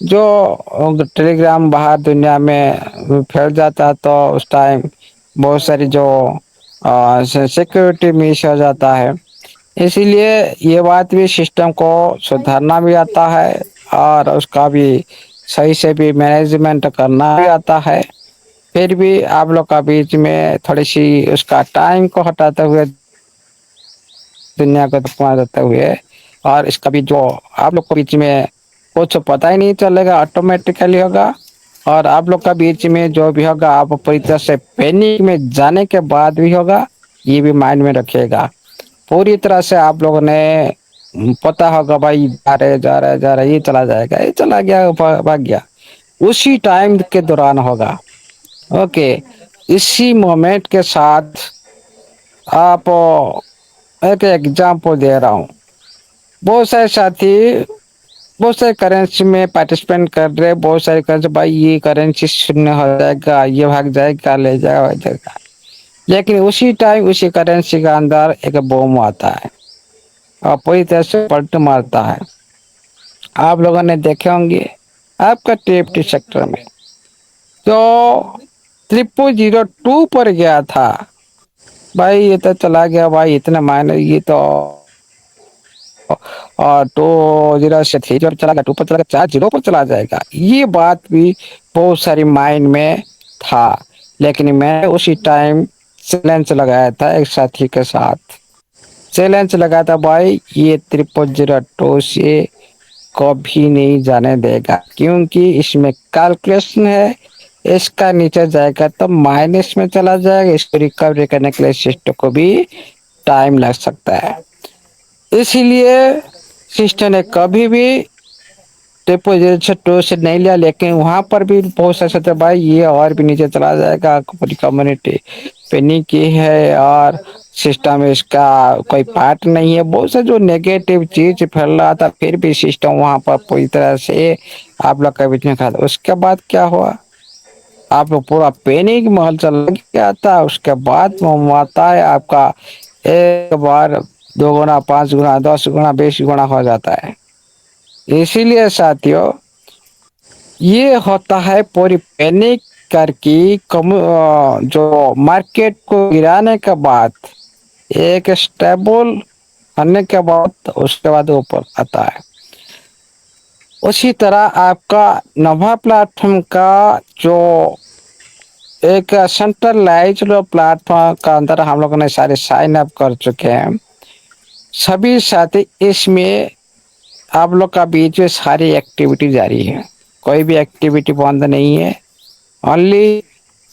جو ٹیلی گرام باہر دنیا میں پھیل جاتا ہے تو اس ٹائم بہت ساری جو سیکورٹی مس ہو جاتا ہے، اسی لیے یہ بات بھی سسٹم کو سدھارنا بھی آتا ہے اور اس کا بھی صحیح سے بھی مینجمنٹ کرنا بھی آتا ہے۔ پھر بھی آپ لوگ کا بیچ میں تھوڑی سی اس کا ٹائم کو ہٹاتے ہوئے دنیا کو دیتے ہوئے اور اس کا بھی جو آپ لوگ کو بیچ میں کچھ پتا ہی نہیں چلے گا، آٹومیٹیکلی ہوگا اور آپ لوگ کا بیچ میں جو بھی ہوگا آپ پوری طرح سے پینک میں جانے کے بعد بھی ہوگا، یہ بھی مائنڈ میں رکھیے گا۔ پوری طرح سے آپ لوگوں نے پتا ہوگا بھائی جا رہا یہ چلا جائے گا، یہ چلا گیا بھاگ گیا، اسی ٹائم کے دوران ہوگا۔ اوکے، اسی مومنٹ کے ساتھ آپ ایک ایگزامپل دے رہا ہوں۔ بہت سارے ساتھی بہت سارے کرنسی میں پارٹیسپینٹ کر رہے، بہت سارے کرنسی بھائی یہ کرنسی شونیہ ہو جائے گا، یہ بھاگ جائے گا، لے جائے گا جائے گا، لیکن اسی ٹائم اسی کرنسی کا اندر ایک بوم آتا ہے اور پوری طرح سے پلٹ مارتا ہے۔ آپ لوگوں نے دیکھے ہوں گے آپ کا TFT سیکٹر میں تو 002 پر گیا تھا، بھائی یہ تو چلا گیا بھائی، اتنا مائنر یہ تو اور 20 سے 3 چلا گیا، 2 پر چلا گیا، 40 پر چلا جائے گا، یہ بات بھی بہت ساری مائنڈ میں تھا۔ لیکن میں اسی ٹائم چیلنج لگایا تھا ایک ساتھی کے ساتھ، چیلنج لگا تھا بھائی یہ 002 سے کبھی نہیں جانے دے گا، کیونکہ اس میں کیلکولیشن ہے، اس کا نیچے جائے گا تو مائنس میں چلا جائے گا، اس کو ریکوری کرنے کے لیے سسٹم کو بھی ٹائم لگ سکتا ہے۔ اسی لیے سسٹم نے کبھی بھی ٹو سے نہیں لیا، لیکن وہاں پر بھی بہت سارے بھائی یہ اور بھی نیچے چلا جائے گا، پوری کمیونٹی پنی کی ہے اور سسٹم اس کا کوئی پارٹ نہیں ہے، بہت سے جو نیگیٹو چیز پھیل رہا تھا، پھر بھی سسٹم وہاں پر پوری طرح سے آپ لوگ کا بیچ میں کھا تھا۔ اس کے بعد کیا ہوا، آپ کو پورا پینک محل چل گیا تھا، اس کے بعد آتا ہے آپ کا ایک بار 2 گنا 5 گنا 10 گنا 20 گنا ہو جاتا ہے۔ اسی لیے ساتھیوں یہ ہوتا ہے پوری پینک کر کی جو مارکیٹ کو گرانے کے بعد ایک اسٹیبل ہونے کے بعد اس کے بعد اوپر آتا ہے۔ اسی طرح آپ کا نوا پلیٹ فارم کا جو ایک سینٹرلائزڈ پلیٹ فارم کا اندر ہم لوگوں نے سارے سائن اپ کر چکے ہیں، سبھی ساتھی اس میں آپ لوگ کا بیچ میں ساری ایکٹیویٹی جاری ہے، کوئی بھی ایکٹیویٹی بند نہیں ہے۔ اونلی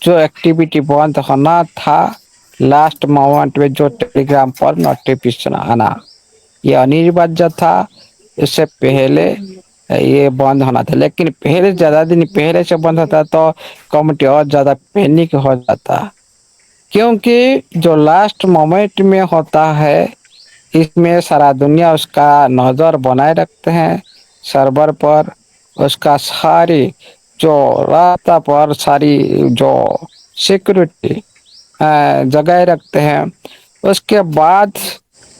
جو ایکٹیویٹی بند ہونا تھا لاسٹ مومنٹ میں جو ٹیلی گرام پر نوٹیفیکیشن آنا، یہ انیواریہ تھا، اس سے پہلے یہ بند ہونا تھا، لیکن پہلے زیادہ دن پہلے سے بند ہوتا تو کمیونٹی اور زیادہ پینک ہو جاتا، کیونکہ جو لاسٹ مومنٹ میں ہوتا ہے اس میں سارا دنیا اس کا نظر بنائے رکھتے ہیں سرور پر، اس کا ساری جو راستہ پر ساری جو سیکورٹی جگہ رکھتے ہیں، اس کے بعد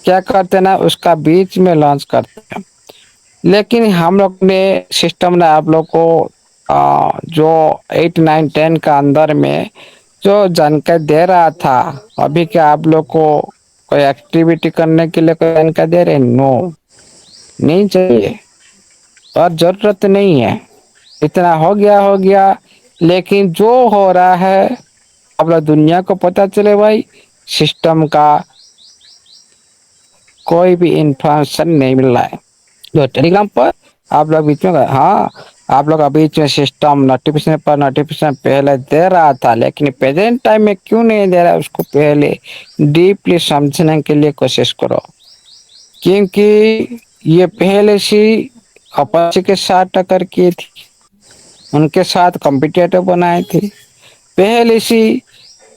کیا کرتے نا اس کا بیچ میں لانچ کرتے ہیں۔ لیکن ہم لوگ نے سسٹم نے آپ لوگ کو جو 8 9 10 کا اندر میں جو جانکاری دے رہا تھا، ابھی کیا آپ لوگ کو کوئی ایکٹیویٹی کرنے کے لیے کوئی جانکاری دے رہے؟ نو، نہیں چاہیے اور ضرورت نہیں ہے، اتنا ہو گیا۔ لیکن جو ہو رہا ہے اب دنیا کو پتا چلے بھائی سسٹم کا کوئی بھی انفارمیشن نہیں مل رہا ہے جو ٹیلی گرام پر آپ لوگ بیچ میں ہاں آپ لوگ ابھی سسٹم نوٹیفیکیشن پہلے دے رہا تھا، لیکن پریزنٹ ٹائم میں کیوں نہیں دے رہا اس کو پہلے ڈیپلی سمجھنے کے لیے کوشش کرو، کیونکہ یہ پہلے سے اپچی کے ساتھ ٹکر کی تھی، ان کے ساتھ کمپیٹیٹو بنائے تھے، پہلے سے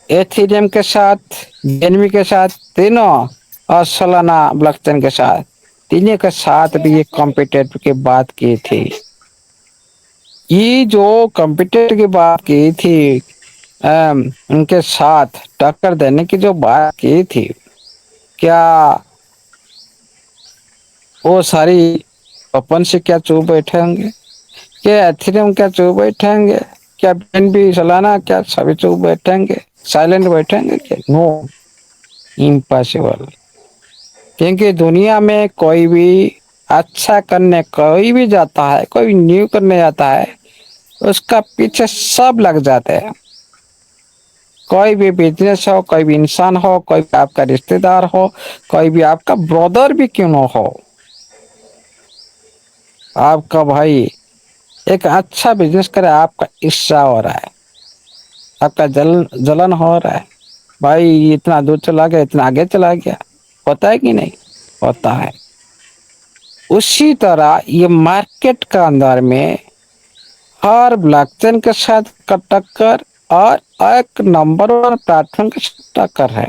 ایتھریم کے ساتھ جینوی کے ساتھ تینوں اور سولانا بلاک چین کے ساتھ تینوں کے ساتھ بھی یہ کمپیٹیٹو کی بات کی تھی۔ یہ جو کمپیوٹر کی بات کی تھی ان کے ساتھ ٹکر دینے کی جو بات کی تھی، کیا وہ ساری اپن سے کیا چوپ بیٹھے ہوں گے؟ کہ ایتھریم کیا چو بیٹھیں گے؟ کیا بین بھی چلانا؟ کیا سبھی چپ بیٹھیں گے؟ سائلنٹ بیٹھیں گے کیا؟ نو، امپاسبل. کیونکہ دنیا میں کوئی بھی اچھا کرنے کوئی بھی جاتا ہے، کوئی نیو کرنے جاتا ہے، اس کا پیچھے سب لگ جاتے ہیں. کوئی بھی بزنس ہو، کوئی بھی انسان ہو، کوئی بھی آپ کا رشتے دار ہو، کوئی بھی آپ کا برادر بھی کیوں نہ ہو، آپ کا بھائی ایک اچھا بزنس کرے، آپ کا عرصہ ہو رہا ہے، آپ کا جلن ہو رہا ہے، بھائی اتنا دور چلا گیا، اتنا آگے چلا گیا، ہوتا ہے کہ نہیں؟ ہوتا ہے. اسی طرح یہ مارکیٹ کا اندر میں ہر بلاک چین کے ساتھ ٹکر اور ایک نمبر 1 پلیٹ فارم کے ساتھ ٹکر ہے.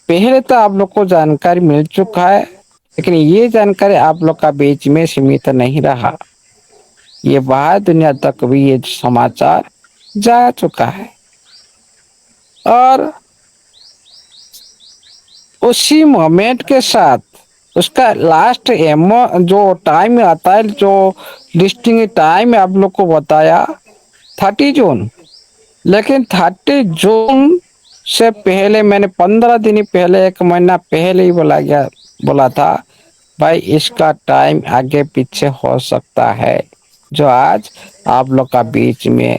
پہلے تو آپ لوگ کو جانکاری مل چکا ہے، لیکن یہ جانکاری آپ لوگ کا بیچ میں سیمت نہیں رہا، یہ باہر دنیا تک بھی یہ سماچار جا چکا ہے. اور اسی مومنٹ کے ساتھ اس کا لاسٹ جو ٹائم آتا ہے، جو لسٹنگ ٹائم آپ لوگ کو بتایا 30 جون، لیکن 30 جون سے پہلے میں نے 15 دن پہلے، 1 مہینہ پہلے ہی بولا تھا بھائی اس کا ٹائم آگے پیچھے ہو سکتا ہے، جو آج آپ لوگ کا بیچ میں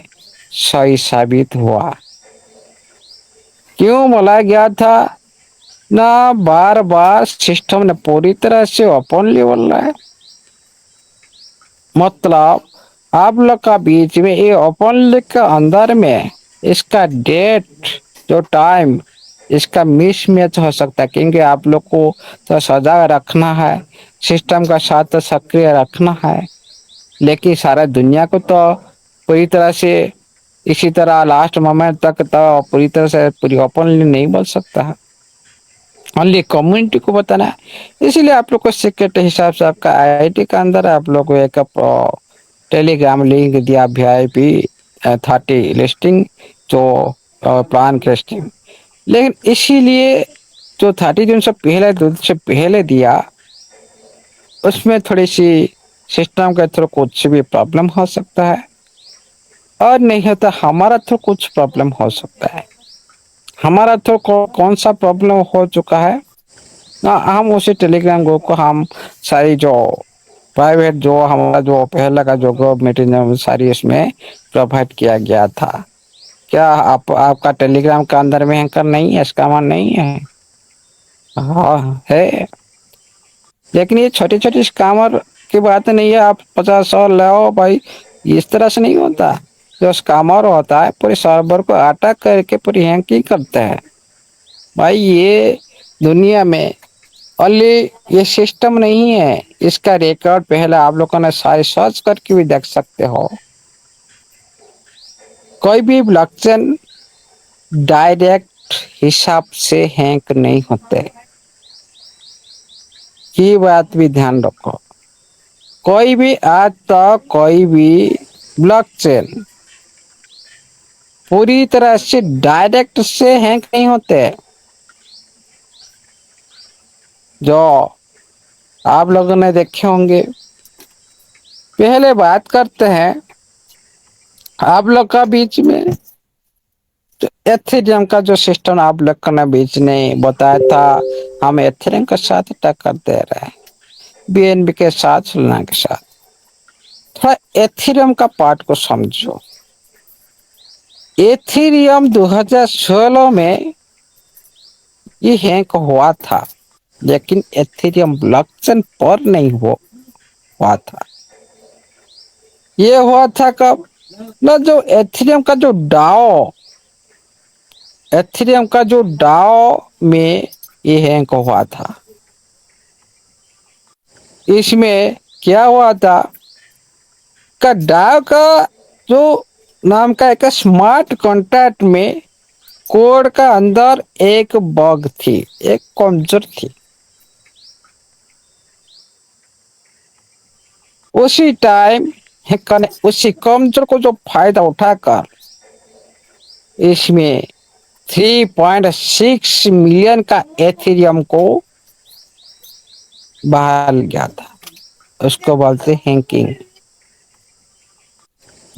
صحیح ثابت ہوا. کیوں بولا گیا تھا؟ نہ بار بار سسٹم نے پوری طرح سے اوپنلی بول رہا ہے، مطلب آپ لوگ کا بیچ میں یہ اوپن لک کے اندر میں اس کا ڈیٹ، جو ٹائم اس کا مس میچ ہو سکتا ہے، کیونکہ آپ لوگ کو تو سجا رکھنا ہے، سسٹم کا ساتھ سکریہ رکھنا ہے، لیکن سارا دنیا کو تو پوری طرح سے اسی طرح لاسٹ مومنٹ تک تو پوری طرح سے پوری اوپن نہیں بول سکتا ہے، انلی کمیونٹی کو بتانا ہے. اسی لیے آپ لوگ کو سیکریٹ حساب سے آپ کا IIT کا اندر آپ لوگ کو ایک ٹیلی گرام لنک دیا VIP 30 لسٹنگ جو پلان کیسٹنگ، لیکن اسی لیے جو 30 جون سے پہلے دیا، اس میں تھوڑی سی سسٹم کا تھرو کچھ بھی پرابلم ہو سکتا ہے، اور نہیں ہوتا ہمارا تو کچھ پرابلم ہو سکتا ہے. ہمارا تو کون سا پرابلم ہو چکا ہے؟ ہم اسی ٹیلی گرام گروپ کو ہم ساری جو پرائیویٹ جو ہمارا جو پہلا کا جو گورنمنٹ ساری اس میں پرووائڈ کیا گیا تھا. کیا آپ کا ٹیلی گرام کا اندر میں اینکر نہیں ہے، اسکامر نہیں ہے؟ ہاں ہے، لیکن یہ چھوٹی چھوٹی اسکامر کی بات نہیں ہے. آپ 50-100 لاؤ بھائی، اس طرح سے نہیں ہوتا. جو اسکامر ہوتا ہے پورے سرور کو اٹیک کر کے پوری ہینکنگ کرتا ہے. بھائی یہ دنیا میں انلی یہ سسٹم نہیں ہے، اس کا ریکارڈ پہلے آپ لوگوں نے سارے سرچ کر کے بھی دیکھ سکتے ہو. کوئی بھی بلاک چین ڈائریکٹ حساب سے ہینک نہیں ہوتے، یہ بات بھی دھیان رکھو. کوئی بھی آج تک کوئی بھی بلاک چین پوری طرح سے ڈائریکٹ سے ہینک نہیں ہوتے. جو آپ لوگوں نے دیکھے ہوں گے، پہلے بات کرتے ہیں آپ لوگ کا بیچ میں ایتھریم کا جو سسٹم آپ لوگ نے بیچ نے بتایا تھا، ہم ایتھریم کے ساتھ ٹکر دے رہے ہیں BNB کے ساتھ، سونا کے ساتھ. تھوڑا ایتھریم کا پارٹ کو سمجھو. ایتھریم 2016 میں یہ ہینک ہوا تھا، لیکن ایتھریم بلاک چین پر نہیں ہوا تھا. یہ ہوا تھا کب؟ نہ جو ایتھریم کا جو ایتھریم کا جو ڈاؤ میں یہ ہینک ہوا تھا. اس میں کیا ہوا تھا ڈاؤ کا جو نام کا ایک اسمارٹ کانٹریکٹ میں کوڈ کا اندر ایک بگ تھی، ایک کمزور تھی. اسی ٹائم اسی کمزور کو جو فائدہ اٹھا کر اس میں 3.6 ملین کا ایتھریم کو بحال گیا تھا. اس کو بولتے ہینکنگ.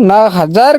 9,000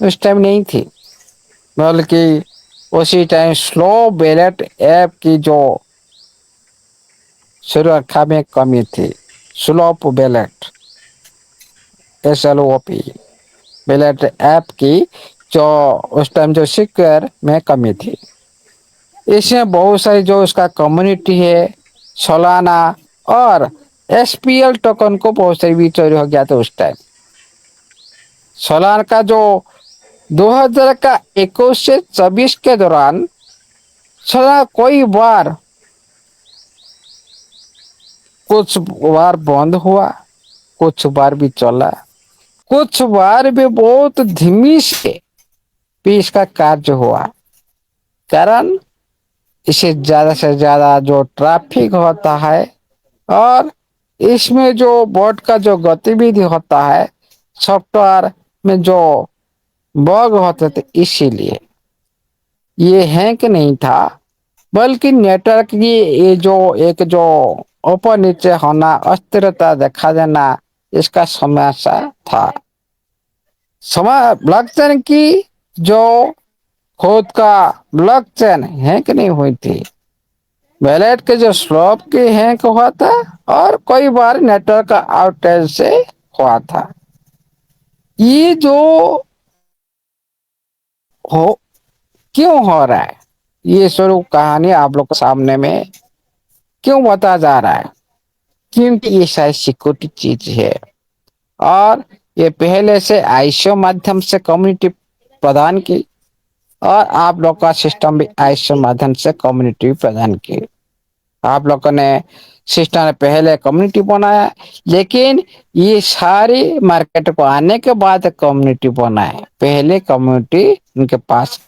اس ٹائم نہیں تھی، بلکہ اسی ٹائم سلو بیلٹ ایپ کی جو سرکھا میں کمی تھی، slope belt SLOP belt app کی جو اس ٹائم جو سیکور میں کمی تھی، اس میں بہت ساری جو اس کا کمیونٹی ہے سولانا اور SPL ٹوکن کو بہت ساری بھی چوری ہو گیا تھا اس ٹائم۔ سولان کا جو 2000 کا 21 سے 24 کے دوران سولان کوئی بار کچھ بار بند ہوا، کچھ بار بھی چلا، کچھ بار بھی بہت دھیمی سے بھی اس کا کاریہ ہوا، کارن اسے زیادہ سے زیادہ جو ٹریفک ہوتا ہے اور اس میں جو بورڈ کا جو گتیودھی ہوتا ہے سافٹ ویئر میں جو بگ ہوتے تھے، اسی لیے یہ ہینک نہیں تھا، بلکہ نیٹورک کی یہ جو ایک جو اوپر نیچے ہونا، استرتا دیکھا دینا، اس کا سمسیا تھا۔ بلاک چین کی جو خود کا بلاک چین ہینک نہیں ہوئی تھی، ویلیٹ کے جو سلوپ کی ہینک ہوا تھا اور کئی بار نیٹورک آؤٹیج سے ہوا تھا۔ یہ جو ہو کیوں ہو رہا ہے، یہ سرو کہانی آپ لوگ کے سامنے میں کیوں بتا جا رہا ہے؟ کیونکہ یہ شاید سیکورٹی چیز ہے، اور یہ پہلے سے آئیسو مادھیم سے کمیونٹی پردان کی، اور آپ لوگ کا سسٹم بھی آئیسو مادھیم سے کمیونٹی پردان کی۔ آپ لوگوں نے سسٹم نے پہلے کمیونٹی بنایا، لیکن یہ ساری مارکیٹ کو آنے کے بعد کمیونٹی بنا ہے، پہلے کمیونٹی ان کے پاس